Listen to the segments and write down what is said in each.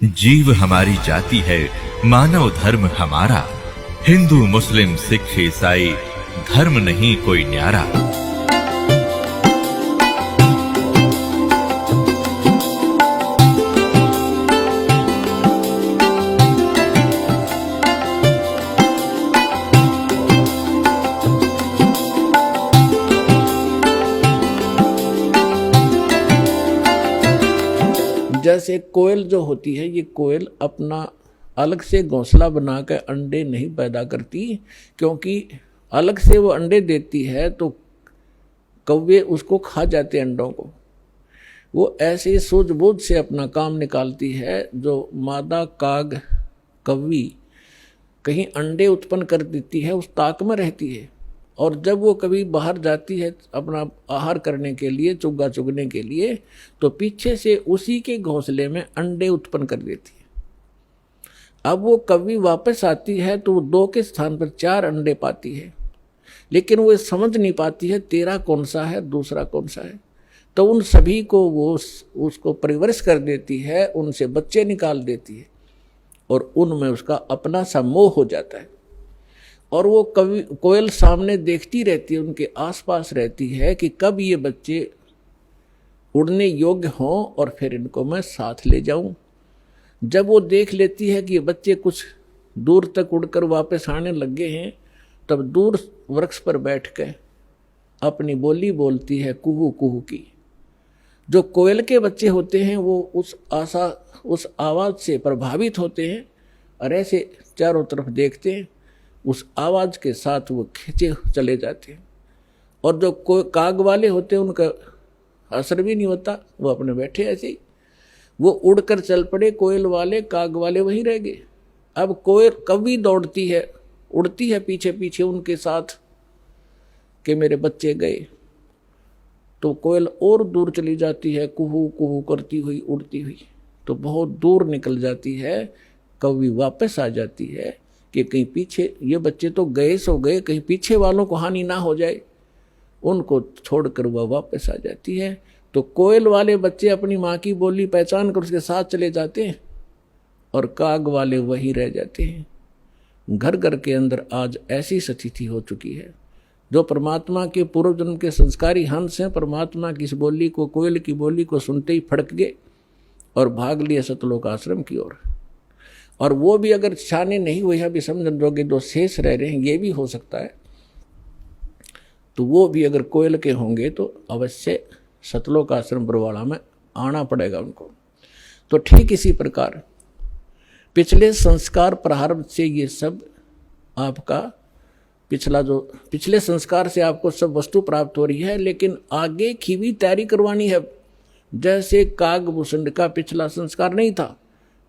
जीव हमारी जाति है, मानव धर्म हमारा। हिंदू मुस्लिम सिख ईसाई धर्म नहीं कोई न्यारा। जैसे कोयल जो होती है, ये कोयल अपना अलग से घोंसला बनाकर अंडे नहीं पैदा करती, क्योंकि अलग से वो अंडे देती है तो कौवे उसको खा जाते अंडों को। वो ऐसे सूझबूझ से अपना काम निकालती है। जो मादा काग कौवी कहीं अंडे उत्पन्न कर देती है, उस ताक में रहती है, और जब वो कभी बाहर जाती है अपना आहार करने के लिए, चुग्गा चुगने के लिए, तो पीछे से उसी के घोंसले में अंडे उत्पन्न कर देती है। अब वो कभी वापस आती है तो वो 2 के स्थान पर 4 अंडे पाती है, लेकिन वो समझ नहीं पाती है तेरा कौन सा है, दूसरा कौन सा है। तो उन सभी को वो उसको परिवरिश कर देती है, उनसे बच्चे निकाल देती है, और उनमें उसका अपना सा मोह हो जाता है। और वो कभी कोयल सामने देखती रहती है, उनके आसपास रहती है कि कब ये बच्चे उड़ने योग्य हों और फिर इनको मैं साथ ले जाऊं। जब वो देख लेती है कि ये बच्चे कुछ दूर तक उड़कर वापस आने लगे हैं, तब दूर वृक्ष पर बैठ कर अपनी बोली बोलती है, कुहू कुहू की। जो कोयल के बच्चे होते हैं वो उस आवाज़ से प्रभावित होते हैं और ऐसे चारों तरफ देखते हैं, उस आवाज़ के साथ वो खींचे चले जाते हैं। और जो काग वाले होते हैं उनका असर भी नहीं होता, वो अपने बैठे ऐसे ही। वो उड़कर चल पड़े कोयल वाले, काग वाले वहीं रह गए। अब कोयल कभी दौड़ती है, उड़ती है पीछे पीछे उनके साथ कि मेरे बच्चे गए, तो कोयल और दूर चली जाती है, कुहू कुहू करती हुई उड़ती हुई, तो बहुत दूर निकल जाती है। कभी वापस आ जाती है कि कहीं पीछे ये बच्चे तो गए सो गए, कहीं पीछे वालों को हानि ना हो जाए, उनको छोड़कर वह वापस आ जाती है। तो कोयल वाले बच्चे अपनी माँ की बोली पहचान कर उसके साथ चले जाते हैं, और काग वाले वहीं रह जाते हैं। घर घर के अंदर आज ऐसी स्थिति हो चुकी है। जो परमात्मा के पूर्व जन्म के संस्कारी हंस हैं, परमात्मा की इस बोली को, कोयल की बोली को सुनते ही फड़क गए और भाग लिए सतलोक आश्रम की ओर। और वो भी अगर शाने नहीं हुए हैं, अभी समझ लोगे जो शेष रह रहे हैं, ये भी हो सकता है, तो वो भी अगर कोयल के होंगे तो अवश्य सतलोक आश्रम बरवाड़ा में आना पड़ेगा उनको। तो ठीक इसी प्रकार पिछले संस्कार प्रारब्ध से ये सब आपका पिछले संस्कार से आपको सब वस्तु प्राप्त हो रही है, लेकिन आगे की भी तैयारी करवानी है। जैसे कागभूषण का पिछला संस्कार नहीं था,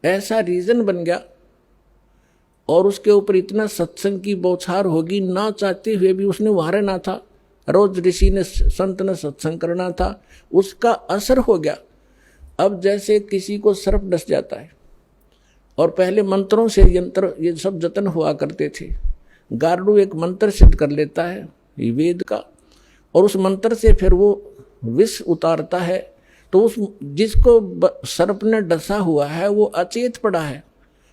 ऐसा रीजन बन गया, और उसके ऊपर इतना सत्संग की बौछार होगी, ना चाहते हुए भी उसने वहाँ रहना था। रोज ऋषि ने संत ने सत्संग करना था, उसका असर हो गया। अब जैसे किसी को सर्प डस जाता है, और पहले मंत्रों से यंत्र ये सब जतन हुआ करते थे। गारुड़ एक मंत्र सिद्ध कर लेता है वेद का, और उस मंत्र से फिर वो विष उतारता है। तो उस जिसको सर्प ने डसा हुआ है वो अचेत पड़ा है,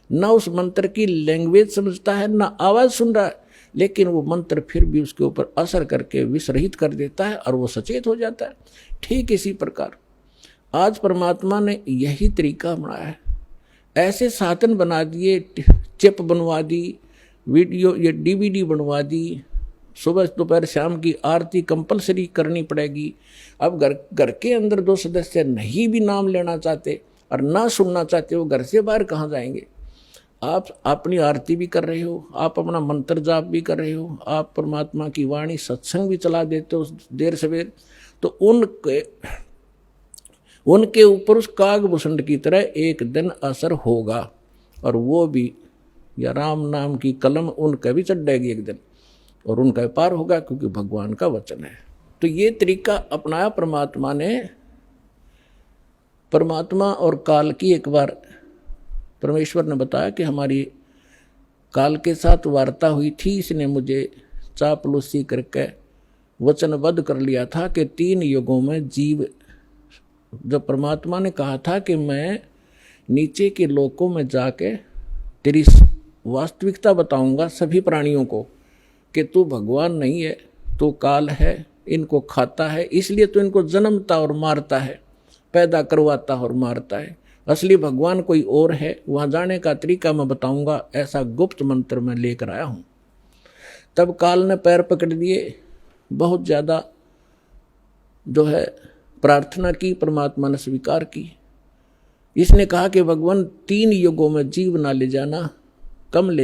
ना उस मंत्र की लैंग्वेज समझता है, ना आवाज़ सुन रहा है, लेकिन वो मंत्र फिर भी उसके ऊपर असर करके विष रहित कर देता है और वो सचेत हो जाता है। ठीक इसी प्रकार आज परमात्मा ने यही तरीका बनाया है। ऐसे साधन बना दिए, चिप बनवा दी, वीडियो ये DVD बनवा दी, सुबह दोपहर शाम की आरती कंपलसरी करनी पड़ेगी। अब घर के अंदर 2 सदस्य नहीं भी नाम लेना चाहते और ना सुनना चाहते, वो घर से बाहर कहाँ जाएंगे। आप अपनी आरती भी कर रहे हो, आप अपना मंत्र जाप भी कर रहे हो, आप परमात्मा की वाणी सत्संग भी चला देते हो देर सवेर, तो उनके ऊपर उस कागभूषण की तरह एक दिन असर होगा, और वो भी या राम नाम की कलम उनका भी चढ़ेगी एक दिन, और उनका पार होगा, क्योंकि भगवान का वचन है। तो ये तरीका अपनाया परमात्मा ने। परमात्मा और काल की एक बार परमेश्वर ने बताया कि हमारी काल के साथ वार्ता हुई थी, इसने मुझे चापलूसी करके वचनबद्ध कर लिया था कि 3 युगों में जीव, जब परमात्मा ने कहा था कि मैं नीचे के लोकों में जाके तेरी वास्तविकता बताऊंगा सभी प्राणियों को कि तू भगवान नहीं है, तू काल है, इनको खाता है, इसलिए तो इनको जन्मता और मारता है, पैदा करवाता और मारता है। असली भगवान कोई और है, वहां जाने का तरीका मैं बताऊंगा, ऐसा गुप्त मंत्र मैं लेकर आया हूं। तब काल ने पैर पकड़ दिए, बहुत ज्यादा जो है प्रार्थना की, परमात्मा ने स्वीकार की। इसने कहा कि भगवान 3 युगों में जीव ना ले जाना, कम ले जाना।